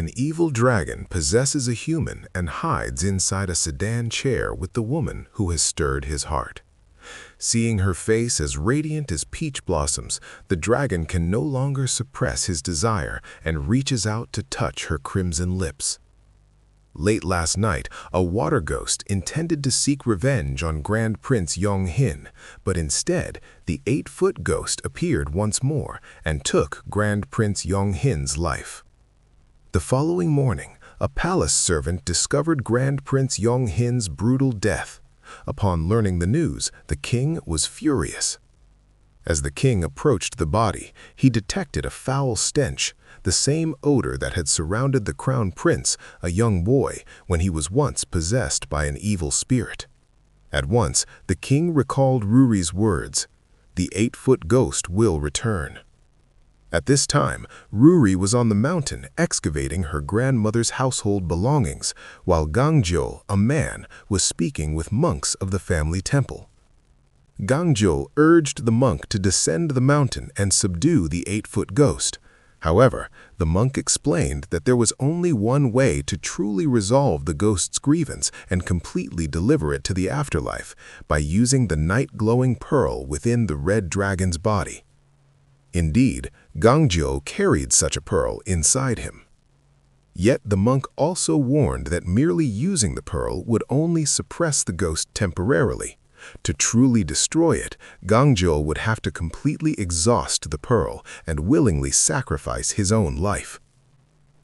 An evil dragon possesses a human and hides inside a sedan chair with the woman who has stirred his heart. Seeing her face as radiant as peach blossoms, the dragon can no longer suppress his desire and reaches out to touch her crimson lips. Late last night, a water ghost intended to seek revenge on Grand Prince Yong-hin, but instead, the 8-foot ghost appeared once more and took Grand Prince Yong-hin's life. The following morning, a palace servant discovered Grand Prince Yong-hin's brutal death. Upon learning the news, the king was furious. As the king approached the body, he detected a foul stench, the same odor that had surrounded the crown prince, a young boy, when he was once possessed by an evil spirit. At once, the king recalled Ruri's words, "The 8-foot ghost will return." At this time, Ruri was on the mountain excavating her grandmother's household belongings, while Gangjo, a man, was speaking with monks of the family temple. Gangjo urged the monk to descend the mountain and subdue the 8-foot ghost. However, the monk explained that there was only one way to truly resolve the ghost's grievance and completely deliver it to the afterlife, by using the night-glowing pearl within the red dragon's body. Indeed, Gangjo carried such a pearl inside him. Yet the monk also warned that merely using the pearl would only suppress the ghost temporarily. To truly destroy it, Gangjo would have to completely exhaust the pearl and willingly sacrifice his own life.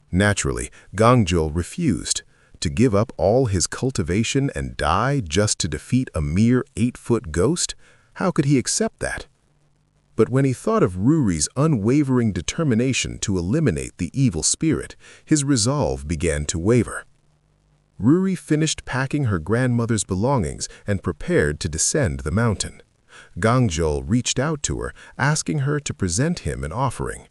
Naturally, Gangjo refused. To give up all his cultivation and die just to defeat a mere 8-foot ghost? How could he accept that? But when he thought of Ruri's unwavering determination to eliminate the evil spirit, his resolve began to waver. Ruri finished packing her grandmother's belongings and prepared to descend the mountain. Gangjo reached out to her, asking her to present him an offering.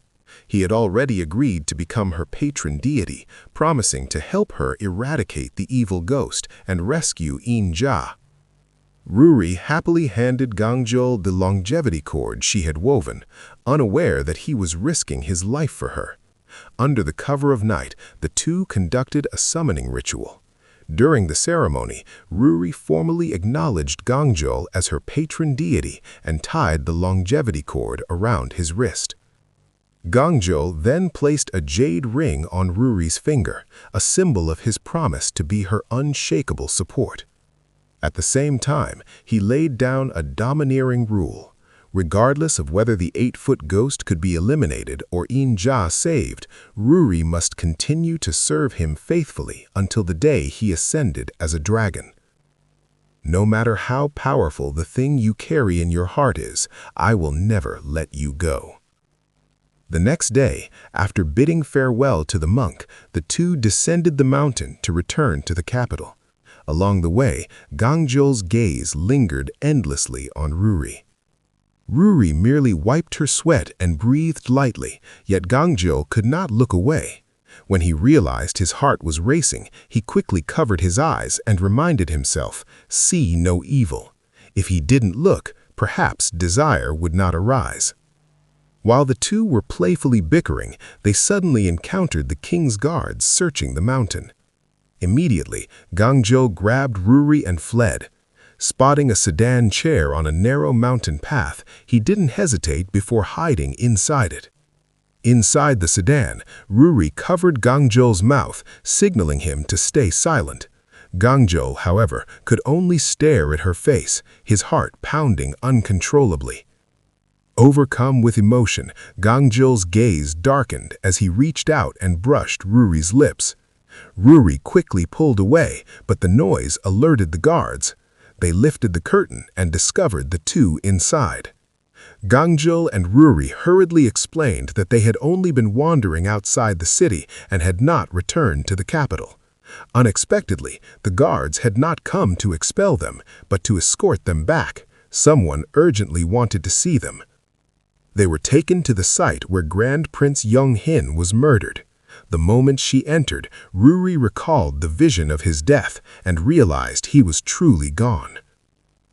He had already agreed to become her patron deity, promising to help her eradicate the evil ghost and rescue In-ja. Ruri happily handed Gangjo the longevity cord she had woven, unaware that he was risking his life for her. Under the cover of night, the two conducted a summoning ritual. During the ceremony, Ruri formally acknowledged Gangjo as her patron deity and tied the longevity cord around his wrist. Gangjo then placed a jade ring on Ruri's finger, a symbol of his promise to be her unshakable support. At the same time, he laid down a domineering rule. Regardless of whether the 8-foot ghost could be eliminated or In-ja saved, Ruri must continue to serve him faithfully until the day he ascended as a dragon. No matter how powerful the thing you carry in your heart is, I will never let you go. The next day, after bidding farewell to the monk, the two descended the mountain to return to the capital. Along the way, Gangjo's gaze lingered endlessly on Ruri. Ruri merely wiped her sweat and breathed lightly, yet Gangjo could not look away. When he realized his heart was racing, he quickly covered his eyes and reminded himself, "See no evil." If he didn't look, perhaps desire would not arise. While the two were playfully bickering, they suddenly encountered the king's guards searching the mountain. Immediately, Gangjo grabbed Ruri and fled. Spotting a sedan chair on a narrow mountain path, he didn't hesitate before hiding inside it. Inside the sedan, Ruri covered Gangjo's mouth, signaling him to stay silent. Gangjo, however, could only stare at her face, his heart pounding uncontrollably. Overcome with emotion, Gangjo's gaze darkened as he reached out and brushed Ruri's lips. Ruri quickly pulled away, but the noise alerted the guards. They lifted the curtain and discovered the two inside. Gangjo and Ruri hurriedly explained that they had only been wandering outside the city and had not returned to the capital. Unexpectedly, the guards had not come to expel them, but to escort them back. Someone urgently wanted to see them. They were taken to the site where Grand Prince Yong-hin was murdered. The moment she entered, Ruri recalled the vision of his death and realized he was truly gone.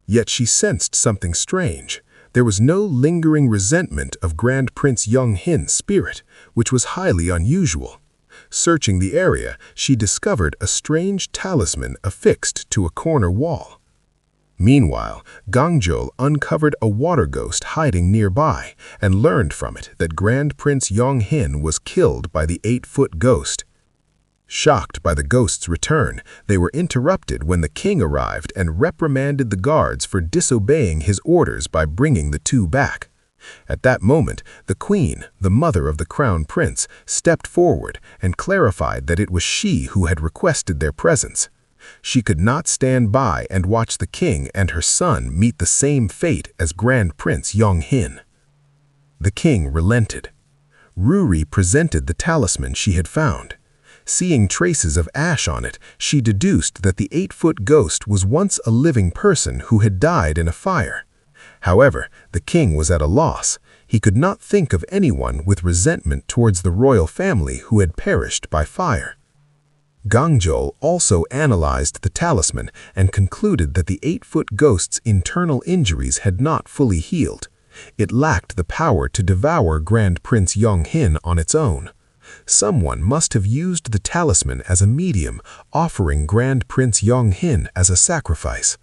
Yet she sensed something strange. There was no lingering resentment of Grand Prince Yong-hin's spirit, which was highly unusual. Searching the area, she discovered a strange talisman affixed to a corner wall. Meanwhile, Gangjol uncovered a water ghost hiding nearby and learned from it that Grand Prince Yonghin was killed by the 8-foot ghost. Shocked by the ghost's return, they were interrupted when the king arrived and reprimanded the guards for disobeying his orders by bringing the two back. At that moment, the queen, the mother of the crown prince, stepped forward and clarified that it was she who had requested their presence. She could not stand by and watch the king and her son meet the same fate as Grand Prince Yonghin. The king relented. Ruri presented the talisman she had found. Seeing traces of ash on it, she deduced that the 8-foot ghost was once a living person who had died in a fire. However, the king was at a loss. He could not think of anyone with resentment towards the royal family who had perished by fire. Gangjol also analyzed the talisman and concluded that the 8-foot ghost's internal injuries had not fully healed. It lacked the power to devour Grand Prince Yonghin on its own. Someone must have used the talisman as a medium, offering Grand Prince Yonghin as a sacrifice.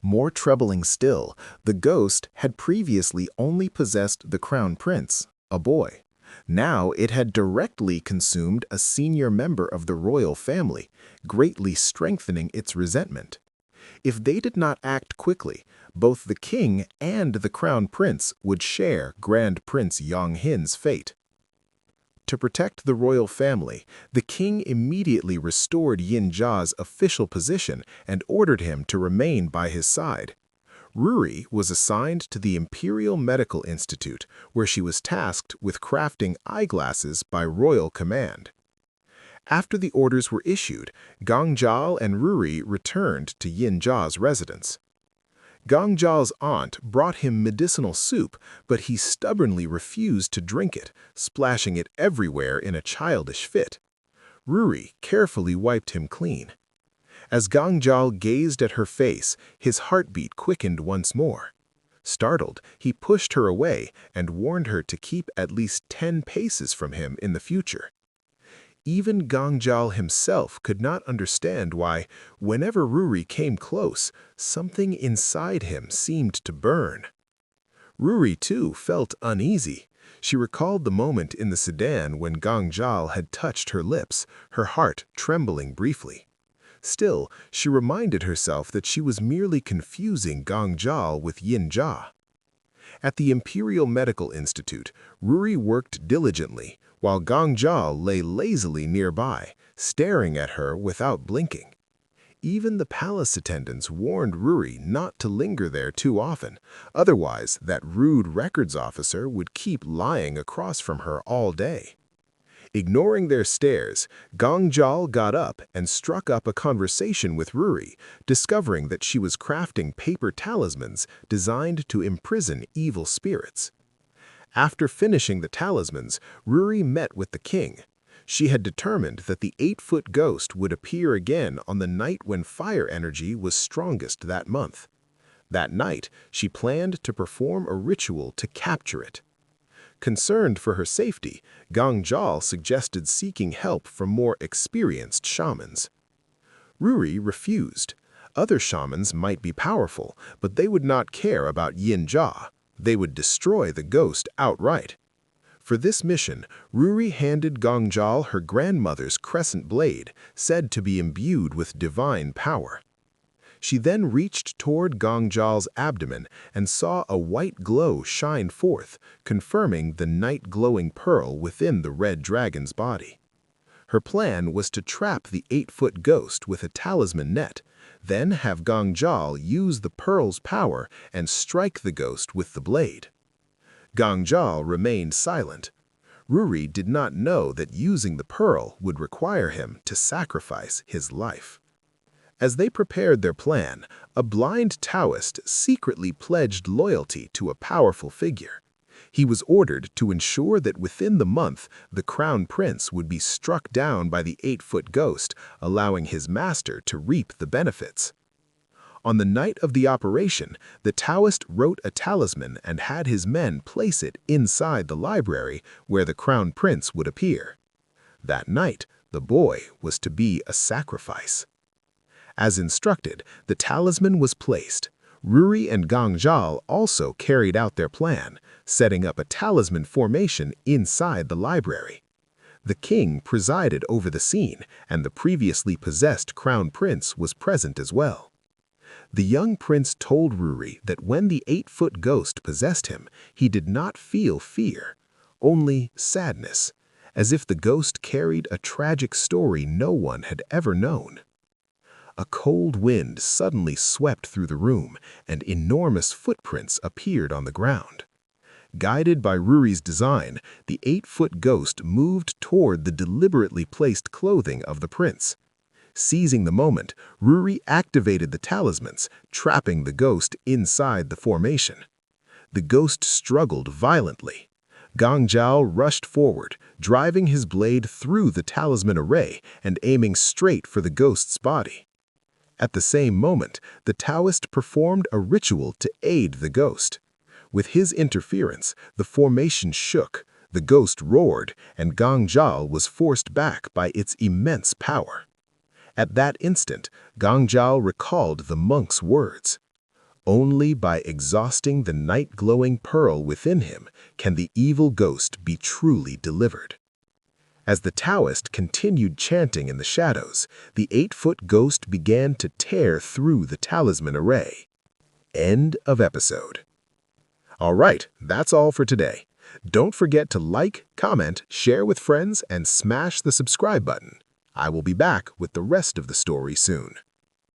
More troubling still, the ghost had previously only possessed the crown prince, a boy. Now it had directly consumed a senior member of the royal family, greatly strengthening its resentment. If they did not act quickly, both the king and the crown prince would share Grand Prince Yonghin's fate. To protect the royal family, the king immediately restored Yin Jia's official position and ordered him to remain by his side. Ruri was assigned to the Imperial Medical Institute, where she was tasked with crafting eyeglasses by royal command. After the orders were issued, Gangjal and Ruri returned to Yin Jia's residence. Gangjal's aunt brought him medicinal soup, but he stubbornly refused to drink it, splashing it everywhere in a childish fit. Ruri carefully wiped him clean. As Gangjal gazed at her face, his heartbeat quickened once more. Startled, he pushed her away and warned her to keep at least 10 paces from him in the future. Even Gangjal himself could not understand why, whenever Ruri came close, something inside him seemed to burn. Ruri, too, felt uneasy. She recalled the moment in the sedan when Gangjal had touched her lips, her heart trembling briefly. Still, she reminded herself that she was merely confusing Gangjal with Yin Jia. At the Imperial Medical Institute, Ruri worked diligently, while Gangjal lay lazily nearby, staring at her without blinking. Even the palace attendants warned Ruri not to linger there too often, otherwise that rude records officer would keep lying across from her all day. Ignoring their stares, Gangjal got up and struck up a conversation with Ruri, discovering that she was crafting paper talismans designed to imprison evil spirits. After finishing the talismans, Ruri met with the king. She had determined that the 8-foot ghost would appear again on the night when fire energy was strongest that month. That night, she planned to perform a ritual to capture it. Concerned for her safety, Gangjal suggested seeking help from more experienced shamans. Ruri refused. Other shamans might be powerful, but they would not care about Yin Jia. They would destroy the ghost outright. For this mission, Ruri handed Gangjal her grandmother's crescent blade, said to be imbued with divine power. She then reached toward Gangjal's abdomen and saw a white glow shine forth, confirming the night-glowing pearl within the red dragon's body. Her plan was to trap the 8-foot ghost with a talisman net, then have Gangjal use the pearl's power and strike the ghost with the blade. Gangjal remained silent. Ruri did not know that using the pearl would require him to sacrifice his life. As they prepared their plan, a blind Taoist secretly pledged loyalty to a powerful figure. He was ordered to ensure that within the month, the crown prince would be struck down by the 8-foot ghost, allowing his master to reap the benefits. On the night of the operation, the Taoist wrote a talisman and had his men place it inside the library where the crown prince would appear. That night, the boy was to be a sacrifice. As instructed, the talisman was placed. Ruri and Gangjal also carried out their plan, setting up a talisman formation inside the library. The king presided over the scene, and the previously possessed crown prince was present as well. The young prince told Ruri that when the 8-foot ghost possessed him, he did not feel fear, only sadness, as if the ghost carried a tragic story no one had ever known. A cold wind suddenly swept through the room, and enormous footprints appeared on the ground. Guided by Ruri's design, the 8-foot ghost moved toward the deliberately placed clothing of the prince. Seizing the moment, Ruri activated the talismans, trapping the ghost inside the formation. The ghost struggled violently. Gangjal rushed forward, driving his blade through the talisman array and aiming straight for the ghost's body. At the same moment, the Taoist performed a ritual to aid the ghost. With his interference, the formation shook, the ghost roared, and Gangjal was forced back by its immense power. At that instant, Gangjal recalled the monk's words. Only by exhausting the night-glowing pearl within him can the evil ghost be truly delivered. As the Taoist continued chanting in the shadows, the 8-foot ghost began to tear through the talisman array. End of episode. All right, that's all for today. Don't forget to like, comment, share with friends, and smash the subscribe button. I will be back with the rest of the story soon.